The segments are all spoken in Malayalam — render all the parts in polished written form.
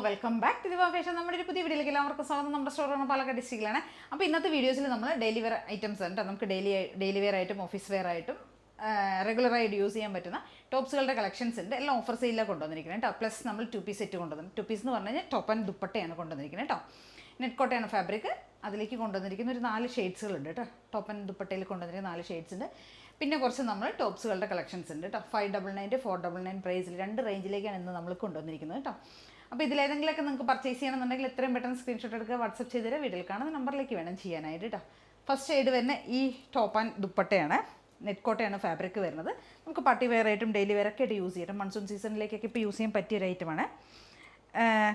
വെൽക്കം ബാക്ക് ടു ദിവ ഫാഷൻ. നമ്മുടെ ഒരു പുതിയ വീഡിയോയിലേക്ക് എല്ലാവർക്കും സ്വാഗതം. നമ്മുടെ സ്റ്റോറാണ് പാലക്കാട് ഡിസ്ട്രിക്റ്റിലാണ്. അപ്പോൾ ഇന്നത്തെ വീഡിയോസിൽ നമ്മൾ ഡെയിലി വെയർ ഐറ്റംസ് ഉണ്ട്. നമുക്ക് ഡെയിലി വെയർ ആയിട്ടും ഓഫീസ് വെയർ ആയിട്ടും റെഗുലറായിട്ട് യൂസ് ചെയ്യാൻ പറ്റുന്ന ടോപ്സുകളുടെ കളക്ഷൻസ് ഉണ്ട്. എല്ലാം ഓഫർ സെയിലാണ് കൊണ്ടുവന്നിരിക്കുന്നത് കേട്ടോ. പ്ലസ് നമ്മൾ 2 പീസ് സെറ്റ് കൊണ്ടുവന്നു. 2 പീസ് എന്ന് പറഞ്ഞു കഴിഞ്ഞാൽ ടോപ്പ് ആൻഡ് ദുപ്പട്ടയാണ് കൊണ്ടുവന്നിരിക്കുന്നത് കേട്ടോ. നെറ്റ് കോട്ടയാണ് ഫാബ്രിക്. അതിലേക്ക് കൊണ്ടുവന്നിരിക്കുന്ന ഒരു 4 ഷെയ്ഡ്സുകളുണ്ട് കേട്ടോ. ടോപ്പ് ആൻഡ് ദുപ്പട്ടയിൽ കൊണ്ടുവന്നിരിക്കുന്ന 4 ഷെയ്ഡ്സ് ഉണ്ട്. പിന്നെ കുറച്ച് നമ്മൾ ടോപ്സുകളുടെ കളക്ഷൻസ് ഉണ്ട് കേട്ടോ. 599 499 പ്രൈസിൽ 2 റേഞ്ചിലേക്കാണ് ഇന്ന് നമ്മൾ കൊണ്ടുവന്നിരിക്കുന്നത് കേട്ടോ. അപ്പോൾ ഇതിലേതെങ്കിലുമൊക്കെ നിങ്ങൾക്ക് പർച്ചേസ് ചെയ്യണമെന്നുണ്ടെങ്കിൽ എത്രയും പെട്ടെന്ന് സ്ക്രീൻഷോട്ട് എടുക്കുക, വാട്സപ്പ് ചെയ്ത് തരാം. വീഡിയോയിൽ കാണുന്ന നമ്പറിലേക്ക് വേണം ചെയ്യാനായിട്ട് കേട്ടോ. ഫസ്റ്റ് ഷെയ്ഡ് വരുന്ന ഈ ടോപ്പ് ആൻഡ് ദുപ്പട്ടയാണ്. നെറ്റ് കോട്ടയാണ് ഫാബ്രിക് വരുന്നത്. നമുക്ക് പാർട്ടി വെയർ ആയിട്ടും ഡെയിലി വെയർ ഒക്കെ ആയിട്ട് യൂസ് ചെയ്യാം. മൺസൂൺ സീസണിലേക്കൊക്കെ ഇപ്പോൾ യൂസ് ചെയ്യാൻ പറ്റിയ ഒരു ഐറ്റമാണ്.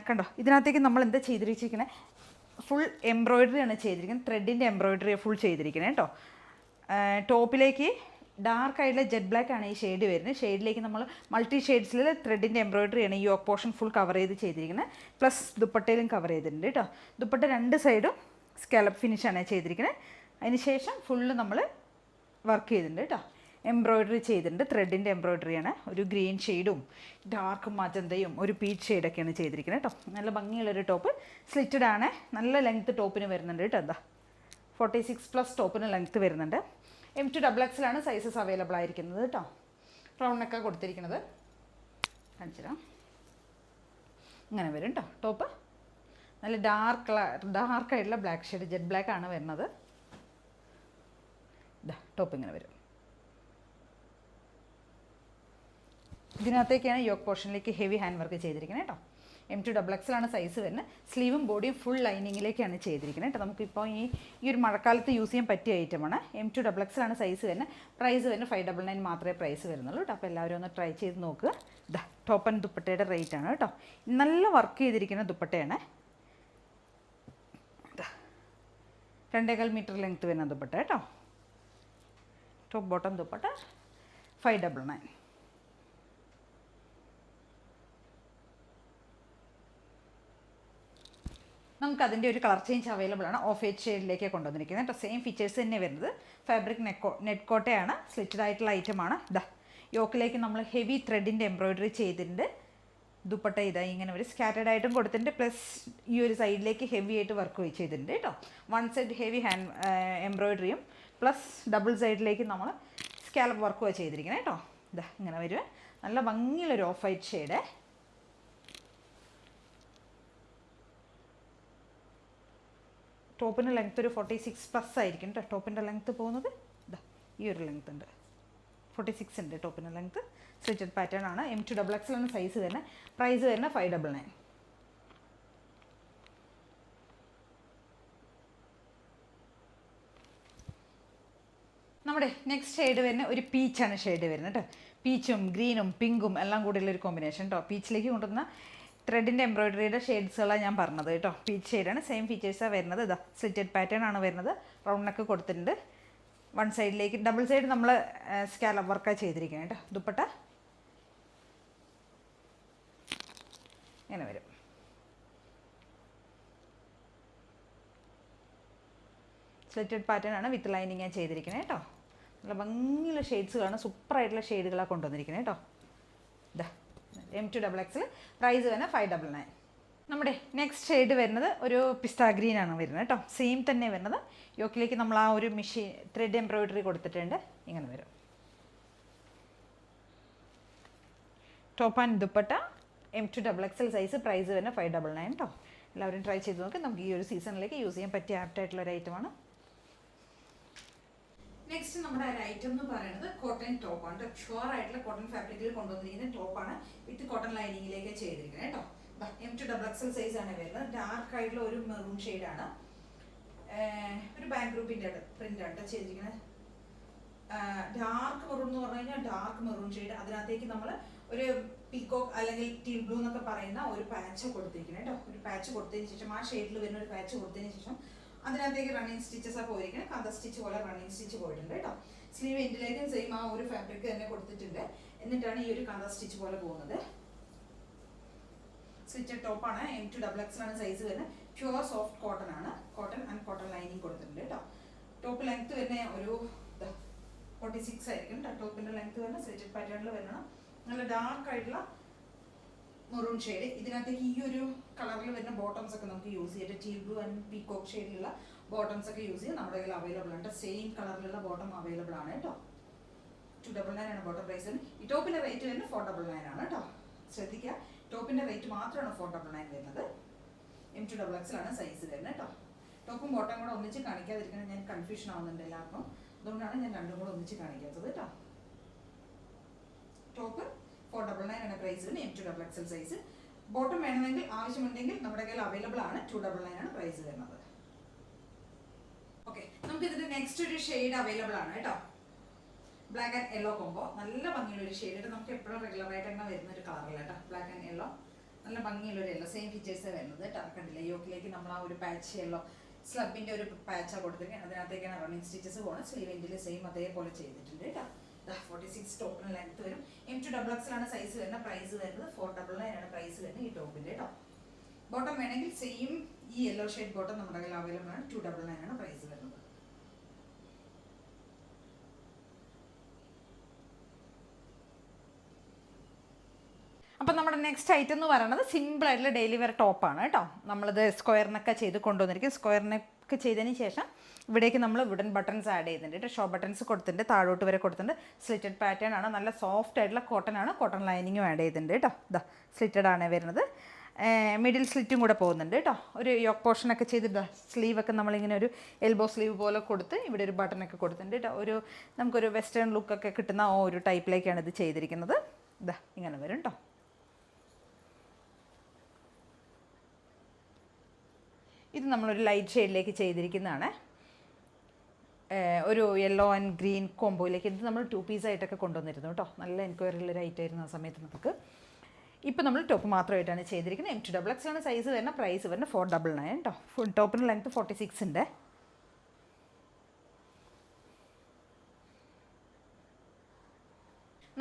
കണ്ടോ, ഇതിനകത്തേക്ക് നമ്മൾ എന്താ ചെയ്തിരിക്കുന്നത്, ഫുൾ എംബ്രോയിഡറി ആണ് ചെയ്തിരിക്കുന്നത്. ത്രെഡിൻ്റെ എംബ്രോയിഡറി ഫുൾ ചെയ്തിരിക്കുന്നത് കേട്ടോ. ടോപ്പിലേക്ക് ഡാർക്ക് ആയിട്ടുള്ള ജെറ്റ് ബ്ലാക്ക് ആണ് ഈ ഷെയ്ഡ് വരുന്നത്. ഷെയ്ഡിലേക്ക് നമ്മൾ മൾട്ടി ഷെയ്ഡ്സിൽ ത്രെഡിൻ്റെ എംബ്രോയിഡറിയാണ് ഈ യോക്ക് പോർഷൻ ഫുൾ കവർ ചെയ്ത് ചെയ്തിരിക്കുന്നത്. പ്ലസ് ദുപ്പട്ടയിലും കവർ ചെയ്തിട്ടുണ്ട് കേട്ടോ. ദുപ്പട്ട 2 സൈഡും സ്കാലപ്പ് ഫിനിഷാണ് ചെയ്തിരിക്കുന്നത്. അതിന് ശേഷം ഫുള്ള് നമ്മൾ വർക്ക് ചെയ്തിട്ടുണ്ട് കേട്ടോ. എംബ്രോയിഡറി ചെയ്തിട്ടുണ്ട്. ത്രെഡിൻ്റെ എംബ്രോയിഡറിയാണ്. ഒരു ഗ്രീൻ ഷെയ്ഡും ഡാർക്ക് മജന്തയും ഒരു പീച്ച് ഷെയ്ഡൊക്കെയാണ് ചെയ്തിരിക്കുന്നത് കേട്ടോ. നല്ല ഭംഗിയുള്ളൊരു ടോപ്പ്. സ്ലിറ്റഡ് ആണ്. നല്ല ലെങ്ത്ത് ടോപ്പിന് വരുന്നുണ്ട് കേട്ടോ. എന്താ 46+ ടോപ്പിന് ലെങ്ത്ത് വരുന്നുണ്ട്. M2XXലാണ് സൈസസ് അവൈലബിൾ ആയിരിക്കുന്നത് കേട്ടോ. റൗണ്ട് നെക്കാണ് കൊടുത്തിരിക്കുന്നത്. കാണിച്ചുതരാം. ഇങ്ങനെ വരും കേട്ടോ ടോപ്പ്. നല്ല ഡാർക്കായിട്ടുള്ള ബ്ലാക്ക് ഷെയ്ഡ് ജെറ്റ് ബ്ലാക്ക് ആണ് വരുന്നത്. ഇതാ ടോപ്പ് ഇങ്ങനെ വരും. ഇതിനകത്തേക്കാണ് യോക്ക് പോർഷനിലേക്ക് ഹെവി ഹാൻഡ് വർക്ക് ചെയ്തിരിക്കുന്നത് കേട്ടോ. M2XXലാണ് സൈസ് വരുന്നത്. സ്ലീവും ബോഡിയും ഫുൾ ലൈനിങ്ങിലേക്കാണ് ചെയ്തിരിക്കുന്നത് കേട്ടോ. നമുക്കിപ്പോൾ ഈ ഒരു മഴക്കാലത്ത് യൂസ് ചെയ്യാൻ പറ്റിയ ഐറ്റമാണ്. M2XXലാണ് സൈസ് വരുന്നത്. പ്രൈസ് വരുന്നത് 599 മാത്രമേ പ്രൈസ് വരുന്നുള്ളൂ കേട്ടോ. അപ്പോൾ എല്ലാവരും ഒന്ന് ട്രൈ ചെയ്ത് നോക്കുക. ഇതാ ടോപ്പ് ആൻഡ് ദുപ്പട്ടയുടെ റേറ്റ് ആണ് കേട്ടോ. നല്ല വർക്ക് ചെയ്തിരിക്കുന്ന ദുപ്പട്ടയാണ്. 2.25 മീറ്റർ ലെങ്ത്ത് വരുന്ന ദുപ്പട്ട കേട്ടോ. Top bottom dupatta 599. നമുക്ക് അതിൻ്റെ ഒരു കളർ ചേഞ്ച് അവൈലബിൾ ആണ്. ഓഫ് വൈറ്റ് ഷെയ്ഡിലേക്ക് കൊണ്ടുവന്നിരിക്കുന്നത് കേട്ടോ. സെയിം ഫീച്ചേഴ്സ് തന്നെ വരുന്നത്. ഫാബ്രിക് നെറ്റ് കോട്ടയാണ്. സ്ലിറ്റഡ് ആയിട്ടുള്ള ഐറ്റമാണ്. ഇതാ യോക്കിലേക്ക് നമ്മൾ ഹെവി ത്രെഡിൻ്റെ എംബ്രോയിഡറി ചെയ്തിട്ടുണ്ട്. ദുപ്പട്ട ഇതാ ഇങ്ങനെ ഒരു സ്കാറ്റേഡ് ആയിട്ടും കൊടുത്തിട്ടുണ്ട്. പ്ലസ് ഈ ഒരു സൈഡിലേക്ക് ഹെവി ആയിട്ട് വർക്ക് ചെയ്തിട്ടുണ്ട് കേട്ടോ. 1 സൈഡ് ഹെവി ഹാൻഡ് എംബ്രോയിഡറിയും പ്ലസ് ഡബിൾ സൈഡിലേക്ക് നമ്മൾ സ്കാലപ്പ് വർക്കും ചെയ്തിരിക്കുന്നത് കേട്ടോ. ഇതാ ഇങ്ങനെ വരും. നല്ല ഭംഗിയുള്ളൊരു ഓഫ് വൈറ്റ് ഷെയ്ഡ്. ടോപ്പിൻ്റെ ലെങ്ത്ത് ഒരു 46+ ആയിരിക്കും കേട്ടോ. ടോപ്പിൻ്റെ ലെങ്ത്ത് പോകുന്നത് ഇതാ ഈ ഒരു ലെങ്ത്ത് ഉണ്ട്. 46 ഉണ്ട് ടോപ്പിൻ്റെ ലെങ്ത്ത്. സ്ലിറ്റഡ് പാറ്റേൺ ആണ്. M2XXലാണ് സൈസ് വരുന്നത്. പ്രൈസ് വരുന്നത് 599. നമ്മുടെ നെക്സ്റ്റ് ഷെയ്ഡ് വരുന്നത് ഒരു പീച്ചാണ് ഷെയ്ഡ് വരുന്നത് കേട്ടോ. പീച്ചും ഗ്രീനും പിങ്കും എല്ലാം കൂടിയുള്ളൊരു കോമ്പിനേഷൻ കേട്ടോ. പീച്ചിലേക്ക് കൊണ്ടുവന്ന ത്രെഡിൻ്റെ എംബ്രോയിഡറിയുടെ ഷെയ്ഡ്സുകളാണ് ഞാൻ പറഞ്ഞത് കേട്ടോ. പീച്ച് ഷെയ്ഡാണ്. സെയിം ഫീച്ചേഴ്സാണ് വരുന്നത്. ഇതാ സ്ലിറ്റഡ് പാറ്റേൺ ആണ് വരുന്നത്. റൗണ്ട് നെക്ക് കൊടുത്തിട്ടുണ്ട്. 1 സൈഡിലേക്ക് ഡബിൾ സൈഡ് നമ്മൾ സ്കാലപ്പ് വർക്കാണ് ചെയ്തിരിക്കുന്നത് കേട്ടോ. ദുപ്പട്ട ഇങ്ങനെ വരും. സ്ലിറ്റഡ് പാറ്റേൺ ആണ് വിത്ത് ലൈനിങ് ചെയ്തിരിക്കുന്നത് കേട്ടോ. നല്ല ഭംഗിയുള്ള ഷെയ്ഡ്സുകളാണ്. സൂപ്പറായിട്ടുള്ള ഷെയ്ഡുകളാണ് കൊണ്ടുവന്നിരിക്കുന്നത് കേട്ടോ. ഇതാ M2XXL. പ്രൈസ് വരുന്നത് 599. നമ്മുടെ നെക്സ്റ്റ് ഷെയ്ഡ് വരുന്നത് ഒരു പിസ്ത ഗ്രീൻ ആണ് വരുന്നത് കേട്ടോ. സെയിം തന്നെ വരുന്നത്. യോക്കിലേക്ക് നമ്മൾ ആ ഒരു മെഷീൻ ത്രെഡ് എംബ്രോയിഡറി കൊടുത്തിട്ടുണ്ട്. ഇങ്ങനെ വരും. Top and dupatta M2XXL size. Price വരുന്നത് 599 കേട്ടോ. എല്ലാവരും ട്രൈ ചെയ്ത് നോക്കി. നമുക്ക് ഈ ഒരു സീസണിലേക്ക് യൂസ് ചെയ്യാൻ പറ്റിയ ആപ്റ്റായിട്ടുള്ള ഒരു ഐറ്റമാണ്. നെക്സ്റ്റ് നമ്മുടെ ഒരു ഐറ്റം എന്ന് പറയുന്നത് കോട്ടൺ ടോപ്പാണ്. പ്യുവർ ആയിട്ടുള്ള കോട്ടൺ ഫാബ്രിക്കിൽ കൊണ്ടുവന്നിരിക്കുന്ന ടോപ്പാണ്. വിത്ത് കോട്ടൺ ലൈനിങ്ങിലേക്ക് ചെയ്തിരിക്കുന്നത് കേട്ടോ. M2XXL സൈസ് ആണ് വരുന്നത്. ഡാർക്ക് ആയിട്ടുള്ള ഒരു മെറൂൺ ഷെയ്ഡാണ്. ഒരു ബാങ്ക് ഗ്രൂപ്പിൻ്റെ പ്രിന്റ് ആണ് ചെയ്തിരിക്കുന്നത്. ഡാർക്ക് മെറൂൺ എന്ന് പറഞ്ഞു കഴിഞ്ഞാൽ ഡാർക്ക് മെറൂൺ ഷെയ്ഡ്. അതിനകത്തേക്ക് നമ്മൾ ഒരു പീകോക്ക് അല്ലെങ്കിൽ ടീൽ ബ്ലൂ എന്നൊക്കെ പറയുന്ന ഒരു പാച്ച് കൊടുത്തിരിക്കുന്നത് കേട്ടോ. ഒരു പാച്ച് കൊടുത്തതിന് ശേഷം ആ ഷെയ്ഡിൽ വരുന്ന ഒരു പാച്ച് കൊടുത്തതിന് ശേഷം അതിനകത്തേക്ക് റണ്ണിങ് സ്റ്റിച്ചസ് പോയിരിക്കണം. കഥ സ്റ്റിച്ച് പോലെ റണ്ണിങ് സ്റ്റിച്ച് പോയിട്ടുണ്ട് കേട്ടോ. സ്ലീവ് എൻഡിലേക്കും സെയിം ആ ഒരു ഫാബ്രിക് തന്നെ കൊടുത്തിട്ടുണ്ട്. എന്നിട്ടാണ് ഈ ഒരു കഥ സ്റ്റിച്ച് പോലെ പോകുന്നത്. സ്റ്റിച്ചഡ് ടോപ്പാണ്. M2XXലാണ് സൈസ് വരുന്നത്. പ്യുവർ സോഫ്റ്റ് കോട്ടൺ ആണ്. കോട്ടൺ ആൻഡ് കോട്ടൺ ലൈനിങ് കൊടുത്തിട്ടുണ്ട് കേട്ടോ. ടോപ്പ് ലെങ്ത്ത് വരുന്ന ഒരു 46 ആയിരിക്കും കേട്ടോ. ടോപ്പിൻ്റെ ലെങ്ത്ത് വരുന്ന സ്റ്റിച്ചഡ് പാറ്റേണിൽ വരണം. നല്ല ഡാർക്ക് ആയിട്ടുള്ള മെറൂൺ ഷെയ്ഡ്. ഇതിനകത്തേക്ക് ഈ ഒരു കളറിൽ വരുന്ന ബോട്ടംസ് ഒക്കെ നമുക്ക് യൂസ് ചെയ്തിട്ട് ടീ ബ്ലൂ ആൻഡ് പീകോക്ക് ഷെയ്ഡിലുള്ള ബോട്ടംസ് ഒക്കെ യൂസ് ചെയ്ത് നമ്മുടെ കയ്യിൽ അവൈലബിൾ ആണ്. സെയിം കളറിലുള്ള ബോട്ടം അവൈലബിൾ ആണ് കേട്ടോ. 299 ആണ് ബോട്ടം പ്രൈസ്. ഈ ടോപ്പിന്റെ റേറ്റ് വരുന്നത് 499 ആണ് കേട്ടോ. ശ്രദ്ധിക്കുക, ടോപ്പിന്റെ റേറ്റ് മാത്രമാണ് 499 വരുന്നത്. M2XXL ആണ് സൈസ് വരുന്നത് കേട്ടോ. ടോപ്പും ബോട്ടം കൂടെ ഒന്നിച്ച് കാണിക്കാതിരിക്കണം, ഞാൻ കൺഫ്യൂഷൻ ആവുന്നുണ്ട് എല്ലാവർക്കും. അതുകൊണ്ടാണ് ഞാൻ രണ്ടും കൂടെ ഒന്നിച്ച് കാണിക്കാത്തത് കേട്ടോ. ടോപ്പ് 499 ആണ് പ്രൈസ് വരുന്നത്, M2XXL സൈസ്. ബോട്ടം വേണമെങ്കിൽ ആവശ്യമുണ്ടെങ്കിൽ നമ്മുടെ കയ്യിൽ അവൈലബിൾ ആണ്. 299 ആണ് പ്രൈസ് വരുന്നത്. ഓക്കെ, നമുക്ക് ഇതിന്റെ നെക്സ്റ്റ് ഒരു ഷെയ്ഡ് അവൈലബിൾ ആണ് കേട്ടോ. Black and yellow combo. നല്ല ഭംഗിയുള്ള ഒരു ഷെയ്ഡ്. നമുക്ക് എപ്പോഴും റെഗുലർ ആയിട്ട് അങ്ങനെ വരുന്ന ഒരു കളറില്ല കേട്ടോ. ബ്ലാക്ക് ആൻഡ് യെല്ലോ, നല്ല ഭംഗിയുള്ള ഒരു യെല്ലോ. സെയിം ഫീച്ചേഴ്സ് വരുന്നത് കേട്ടോ. കണ്ടില്ല, യോക്കിലേക്ക് നമ്മൾ ആ ഒരു പാച്ച് യെല്ലോ സ്ലബിന്റെ ഒരു പാച്ചാണ് കൊടുത്തിരിക്കുന്നത്. അതിനകത്തേക്കാണ് റണ്ണിങ് സ്റ്റിച്ചസ് പോകുന്നത്. സ്ലീവ് എൻഡിൽ സെയിം അതേപോലെ ചെയ്തിട്ടുണ്ട് കേട്ടോ. 46 ടോപ്പിന് ലെങ്ത് വരും. M2XXL ആണ് സൈസ് വരുന്നത്. പ്രൈസ് വരുന്നത് 499 ആണ് പ്രൈസ് വരുന്നത് ഈ ടോപ്പിന്റെ കേട്ടോ. ബോട്ടം വേണമെങ്കിൽ സെയിം ഈ യെല്ലോ ഷെയ്ഡ് ബോട്ടം നമ്മുടെ കയ്യിൽ അവൈലബിൾ ആണ്. 299 ആണ് പ്രൈസ് വരുന്നത്. അപ്പം നമ്മുടെ നെക്സ്റ്റ് ഐറ്റം എന്ന് പറയുന്നത് സിമ്പിളായിട്ടുള്ള ഡെയിലി വെയർ ടോപ്പാണ് കേട്ടോ. നമ്മളിത് സ്ക്വയറിനൊക്കെ ചെയ്ത് കൊണ്ടുവന്നിരിക്കും. സ്ക്വയറിനൊക്കെ ചെയ്തതിന് ശേഷം ഇവിടേക്ക് നമ്മൾ വുഡൻ ബട്ടൺസ് ആഡ് ചെയ്യുന്നുണ്ട് കേട്ടോ. ഷോ ബട്ടൺസ് കൊടുത്തിട്ടുണ്ട്, താഴോട്ട് വരെ കൊടുത്തിട്ടുണ്ട്. സ്ലിറ്റഡ് പാറ്റേൺ ആണ്, നല്ല സോഫ്റ്റ് ആയിട്ടുള്ള കോട്ടൺ ആണ്. കോട്ടൺ ലൈനിങ്ങും ആഡ് ചെയ്തിട്ടുണ്ട് കേട്ടോ. ഇതാ സ്ലിറ്റഡ് ആണ് വരുന്നത്. മിഡിൽ സ്ലിറ്റും കൂടെ പോകുന്നുണ്ട് കേട്ടോ. ഒരു യോക്ക് പോർഷനൊക്കെ ചെയ്തിട്ട് സ്ലീവൊക്കെ നമ്മളിങ്ങനെ ഒരു എൽബോ സ്ലീവ് പോലെ കൊടുത്ത് ഇവിടെ ഒരു ബട്ടണൊക്കെ കൊടുത്തിട്ടുണ്ട് കേട്ടോ. ഒരു നമുക്കൊരു വെസ്റ്റേൺ ലുക്കൊക്കെ കിട്ടുന്ന ആ ഒരു ടൈപ്പിലേക്കാണ് ഇത് ചെയ്തിരിക്കുന്നത്. ഇതാ ഇങ്ങനെ വരും കേട്ടോ. ഇത് നമ്മളൊരു ലൈറ്റ് ഷെയ്ഡിലേക്ക് ചെയ്തിരിക്കുന്നതാണ്. ഒരു യെല്ലോ ആൻഡ് ഗ്രീൻ കോംബോയിലേക്ക്. ഇത് നമ്മൾ 2 പീസായിട്ടൊക്കെ കൊണ്ടുവന്നിരുന്നു കേട്ടോ. നല്ല എൻക്വയറിയുള്ളൊരു ഐറ്റം ആയിരുന്നു ആ സമയത്ത് നമുക്ക്. ഇപ്പോൾ നമ്മൾ ടോപ്പ് മാത്രമായിട്ടാണ് ചെയ്തിരിക്കുന്നത്. M2XXL ആണ് സൈസ് വരുന്ന. പ്രൈസ് വരുന്നത് 499 കേട്ടോ. ഫുൾ ടോപ്പിന് ലെങ്ത് 46 ഉണ്ട്.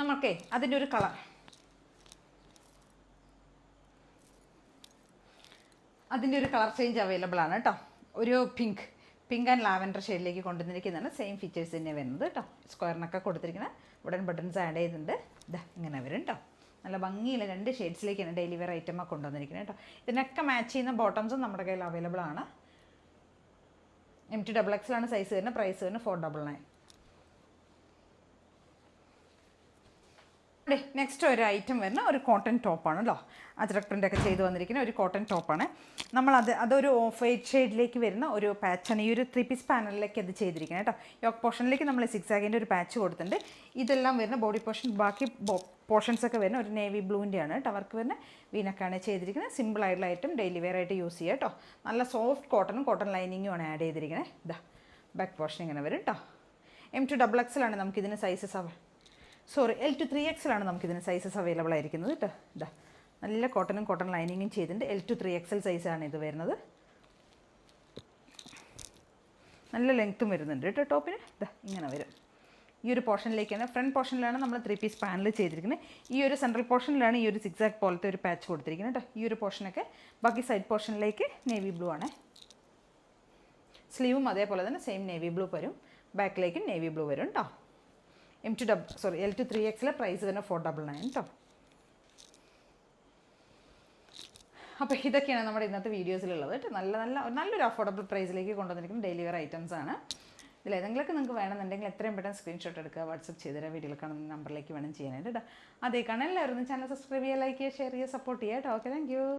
നമുക്കേ അതിൻ്റെ ഒരു കളർ, ചേഞ്ച് അവൈലബിൾ ആണ് കേട്ടോ. ഒരു പിങ്ക് ആൻഡ് ലാവൻഡർ ഷെയ്ഡിലേക്ക് കൊണ്ടുവന്നിരിക്കുന്നതാണ്. സെയിം ഫീച്ചേഴ്സ് തന്നെ വരുന്നത് കേട്ടോ. സ്ക്വയറിനൊക്കെ കൊടുത്തിരിക്കുന്നത് വുഡൻ ബട്ടൺസ് ആഡ് ചെയ്തിട്ടുണ്ട്. ഇതാ ഇങ്ങനെ വരും കേട്ടോ. നല്ല ഭംഗിയുള്ള 2 ഷെയ്ഡ്സിലേക്കാണ് ഡെയിലി വെയർ ഐറ്റമൊക്കെ കൊണ്ടുവന്നിരിക്കുന്നത് കേട്ടോ. ഇതിനൊക്കെ മാച്ച് ചെയ്യുന്ന ബോട്ടംസും നമ്മുടെ കയ്യിൽ അവൈലബിൾ ആണ്. M2XXL ആണ് സൈസ് വരുന്നത്. പ്രൈസ് വരുന്നത് 499. നെക്സ്റ്റ് ഒരു ഐറ്റം വരുന്ന ഒരു കോട്ടൺ ടോപ്പാണ് കേട്ടോ. അജ്രക് പ്രിൻ്റൊക്കെ ചെയ്ത് വന്നിരിക്കുന്ന ഒരു കോട്ടൺ ടോപ്പാണ്. അതൊരു ഓഫ് വൈറ്റ് ഷെയ്ഡിലേക്ക് വരുന്ന ഒരു പാച്ചാണ്. ഈ ഒരു 3 പീസ് പാനലിലേക്ക് അത് ചെയ്തിരിക്കുന്നത് കേട്ടോ. യോക്ക് പോർഷനിലേക്ക് നമ്മൾ സിക്സാഗിൻ്റെ ഒരു പാച്ച് കൊടുത്തിട്ടുണ്ട്. ഇതെല്ലാം വരുന്ന ബോഡി പോർഷൻ, ബാക്കി പോർഷൻസൊക്കെ വരുന്ന ഒരു നേവി ബ്ലൂവിൻ്റെയാണ് കേട്ടോ. അവർക്ക് വരുന്ന വീനക്കാണ് ചെയ്തിരിക്കുന്നത്. സിമ്പിളായിട്ടുള്ള ഐറ്റം, ഡെയിലി വെയർ ആയിട്ട് യൂസ് ചെയ്യുക കേട്ടോ. നല്ല സോഫ്റ്റ് കോട്ടണും കോട്ടൺ ലൈനിങ്ങുമാണ് ആഡ് ചെയ്തിരിക്കുന്നത്. ഇതാ ബാക്ക് പോർഷൻ ഇങ്ങനെ വരും കേട്ടോ. M2XXL ആണ് നമുക്കിതിന് സൈസസ് L2-3XL ആണ് നമുക്കിതിന് സൈസസ് അവൈലബിൾ ആയിരിക്കുന്നത് കേട്ടോ. ഇതാ നല്ല കോട്ടനും കോട്ടൺ ലൈനിങ്ങും ചെയ്തിട്ടുണ്ട്. L2-3XL സൈസാണ് ഇത് വരുന്നത്. നല്ല ലെങ്ത്തും വരുന്നുണ്ട് കേട്ടോ ടോപ്പിന്. ഇതാ ഇങ്ങനെ വരും. ഈ ഒരു പോർഷനിലേക്കാണ്, ഫ്രണ്ട് പോർഷനിലാണ് നമ്മൾ 3 പീസ് പാനൽ ചെയ്തിരിക്കുന്നത്. ഈ ഒരു സെൻട്രൽ പോർഷനിലാണ് ഈ ഒരു സിക്സാക് പോലത്തെ ഒരു പാച്ച് കൊടുത്തിരിക്കുന്നത് കേട്ടോ. ഈ ഒരു പോർഷനൊക്കെ. ബാക്കി സൈഡ് പോർഷനിലേക്ക് നേവി ബ്ലൂ ആണ്. സ്ലീവും അതേപോലെ തന്നെ സെയിം നേവി ബ്ലൂ വരും. ബാക്കിലേക്കും നേവി ബ്ലൂ വരും കേട്ടോ. L2-3XL പ്രൈസ് വരുന്ന 499 കേട്ടോ. അപ്പോൾ ഇതൊക്കെയാണ് നമ്മുടെ ഇന്നത്തെ വീഡിയോസിലുള്ളത് കേട്ടോ. നല്ലൊരു അഫോർഡബിൾ പ്രൈസിലേക്ക് കൊണ്ടുവന്നിരിക്കുന്ന ഡെയിലി വെയർ ഐറ്റംസ് ആണ്. ഇതിലേതെങ്കിലുമൊക്കെ നിങ്ങൾക്ക് വേണമെന്നുണ്ടെങ്കിൽ എത്രയും പെട്ടെന്ന് സ്ക്രീൻഷോട്ട് എടുക്കുക, വാട്സപ്പ് ചെയ്തുതരാം. വീഡിയോയിൽ കാണുന്ന നമ്പറിലേക്ക് വേണം ചെയ്യാനായിട്ട് കേട്ടോ. അതേ കാണാൻ എല്ലാവരും ചാനൽ സബ്സ്ക്രൈബ് ചെയ്യുക, ലൈക്ക് ചെയ്യുക, ഷെയർ ചെയ്യുക, സപ്പോർട്ട് ചെയ്യുക കേട്ടോ. Okay, thank you.